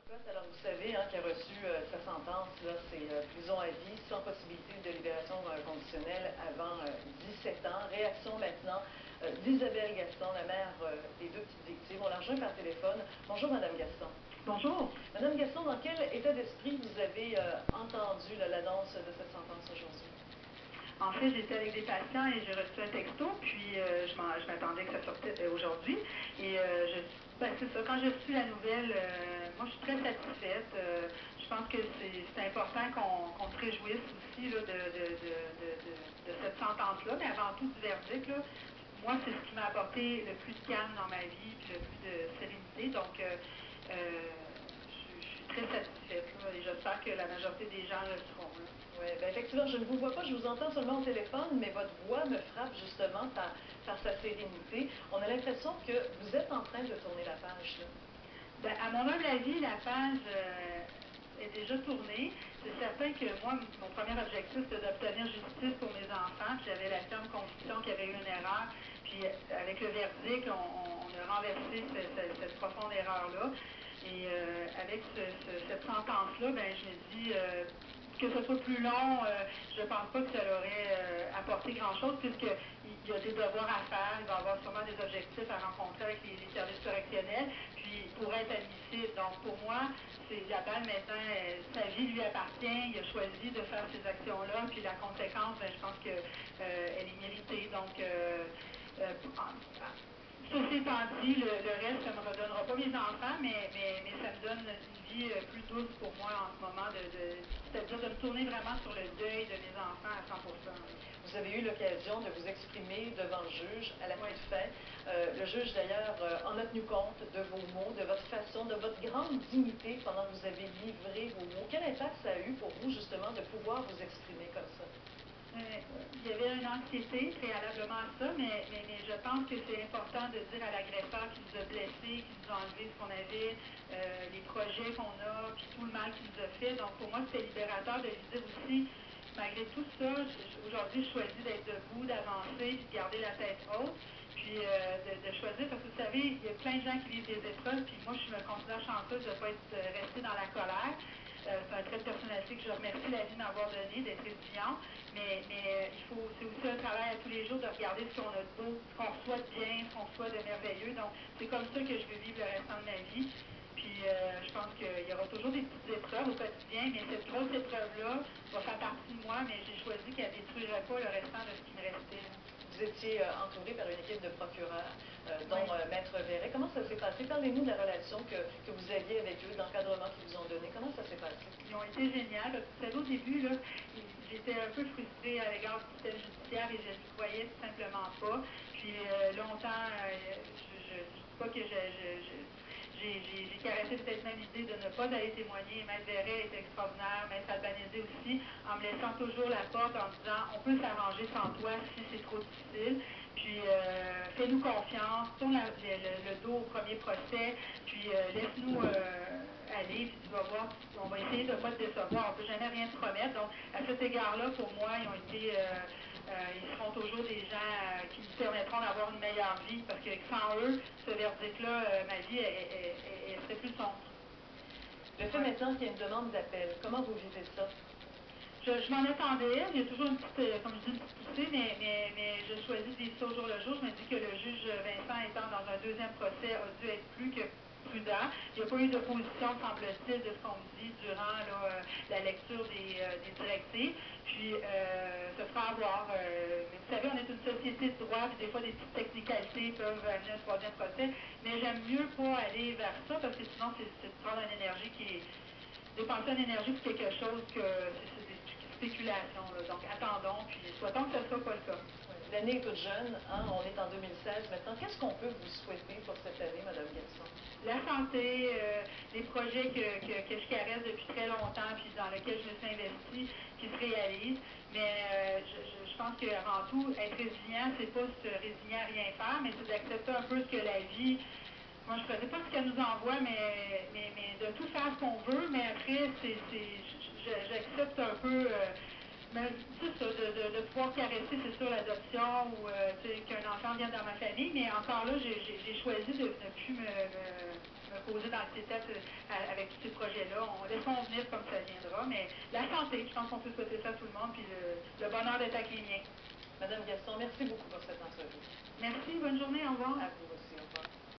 Turcotte, alors vous savez, qui a reçu sa sentence, là, c'est prison à vie sans possibilité de libération conditionnelle avant 17 ans. Réaction maintenant d'Isabelle Gaston, la mère des deux petites victimes. On la rejoint par téléphone. Bonjour, Madame Gaston. Bonjour. Madame Gaston, dans quel état d'esprit vous avez entendu l'annonce de cette sentence aujourd'hui? En fait, j'étais avec des patients et j'ai reçu un texto, puis je m'attendais que ça sortait aujourd'hui. Et c'est ça, quand j'ai reçu la nouvelle, moi je suis très satisfaite. Je pense que c'est important qu'on se réjouisse aussi là, de cette sentence-là, mais avant tout du verdict. Là, moi, c'est ce qui m'a apporté le plus de calme dans ma vie, puis le plus de sérénité. Donc, je suis très satisfaite là, et j'espère que la majorité des gens le seront. Là. Oui, bien effectivement, je ne vous vois pas, je vous entends seulement au téléphone, mais votre voix me frappe justement par sa sérénité. On a l'impression que vous êtes en train de tourner la page, là. Bien, à mon humble avis, la page est déjà tournée. C'est certain que moi, mon premier objectif, c'était d'obtenir justice pour mes enfants. Puis j'avais la ferme conviction qu'il y avait eu une erreur. Puis avec le verdict, on a renversé cette profonde erreur-là. Et avec cette sentence-là, ben, je me dis que ce soit plus long, je ne pense pas que ça aurait apporté grand-chose, puisqu'il y a des devoirs à faire, il va y avoir sûrement des objectifs à rencontrer avec les services correctionnels, puis pour être admissible. Donc pour moi, c'est la balle maintenant, sa vie lui appartient, il a choisi de faire ces actions-là, puis la conséquence, ben, je pense qu'elle est méritée. Donc, ceci étant dit, le reste, ça ne me redonnera pas mes enfants, mais ça me donne une vie plus douce pour moi en ce moment, c'est-à-dire de me tourner vraiment sur le deuil de mes enfants à 100%. Vous avez eu l'occasion de vous exprimer devant le juge à la toute fin. Le juge, d'ailleurs, en a tenu compte de vos mots, de votre façon, de votre grande dignité pendant que vous avez livré vos mots. Quel impact ça a eu pour vous, justement, de pouvoir vous exprimer comme ça? Il y avait une anxiété préalablement à ça, mais je pense que c'est important de dire à l'agresseur qui nous a blessés, qui nous a enlevé ce qu'on avait, les projets qu'on a, puis tout le mal qu'il nous a fait. Donc pour moi, c'était libérateur de lui dire aussi, malgré tout ça, aujourd'hui, je choisis d'être debout, d'avancer, puis de garder la tête haute, puis de choisir, parce que vous savez, il y a plein de gens qui vivent des épreuves, puis moi, je me considère chanceuse de ne pas être restée dans la colère. C'est un trait de personnalité que je remercie la vie de m'avoir donné, d'être résilient. Mais c'est aussi un travail à tous les jours de regarder ce qu'on a de beau, ce qu'on reçoit de bien, ce qu'on reçoit de merveilleux. Donc, c'est comme ça que je veux vivre le restant de ma vie. Puis, je pense qu'il y aura toujours des petites épreuves au quotidien, mais cette grosse épreuve-là va faire partie de moi, mais j'ai choisi qu'elle ne détruirait pas le restant de ce qui me restait. Vous étiez entouré par une équipe de procureurs, dont Maître Verret. Comment ça s'est passé? Parlez-nous de la relation que vous aviez avec eux, d'encadrement qu'ils vous ont donné. Comment ça s'est passé? Ils ont été géniaux. Parce que vous savez, au début, là, j'étais un peu frustrée à l'égard du système judiciaire et je n'y croyais tout simplement pas. Puis longtemps, je ne dis pas que j'ai caressé peut-être même l'idée de ne pas aller témoigner. Maître Verret était extraordinaire, Maître Albanese aussi, en me laissant toujours la porte en disant on peut s'arranger sans toi si c'est trop difficile. Puis fais-nous confiance, tourne le dos au premier procès, puis laisse-nous aller, puis tu vas voir, on va essayer de ne pas te décevoir, on ne peut jamais rien te promettre. Donc, à cet égard-là, pour moi, ils seront toujours des gens qui nous permettront d'avoir une meilleure vie, parce que sans eux, ce verdict-là, ma vie, elle serait plus sombre. Le fait maintenant qu'il y ait une demande d'appel, comment vous vivez ça? Je m'en attendais, il y a toujours une petite, comme je dis, une petite poussée, mais je choisis de vivre ça au jour le jour. Je me dis que le juge Vincent étant dans un deuxième procès a dû être plus que prudent. Il n'y a pas eu d'opposition, semble-t-il, de ce qu'on me dit durant la lecture des directives. Puis, ce sera à voir. Mais vous savez, on est une société de droit, puis des fois, des petites technicalités peuvent amener un troisième procès. Mais j'aime mieux pas aller vers ça, parce que sinon, c'est de prendre une énergie qui est dépenser une énergie pour quelque chose que c'est des spéculations. Là. Donc, attendons, puis souhaitons que ce ne soit pas le cas. L'année est toute jeune, on est en 2016 maintenant. Qu'est-ce qu'on peut vous souhaiter pour cette année, Mme Gaston? La santé, les projets que je caresse depuis très longtemps, puis dans lesquels je me suis investie, qui se réalisent. Mais je pense qu'avant tout, être résilient, c'est pas se résigner à rien faire, mais c'est d'accepter un peu ce que la vie. Moi, je ne ferais pas ce qu'elle nous envoie, mais de tout faire ce qu'on veut, mais après, j'accepte un peu Mais c'est ça, de pouvoir caresser, c'est sûr, l'adoption ou qu'un enfant vienne dans ma famille, mais encore là, j'ai choisi de ne plus me poser dans le tête avec tous ces projets-là. On laissons venir comme ça viendra, mais la santé, je pense qu'on peut souhaiter ça à tout le monde, puis le bonheur d'être avec les miens. Madame Gaston, merci beaucoup pour cette entrevue. Merci, bonne journée, au revoir. À vous.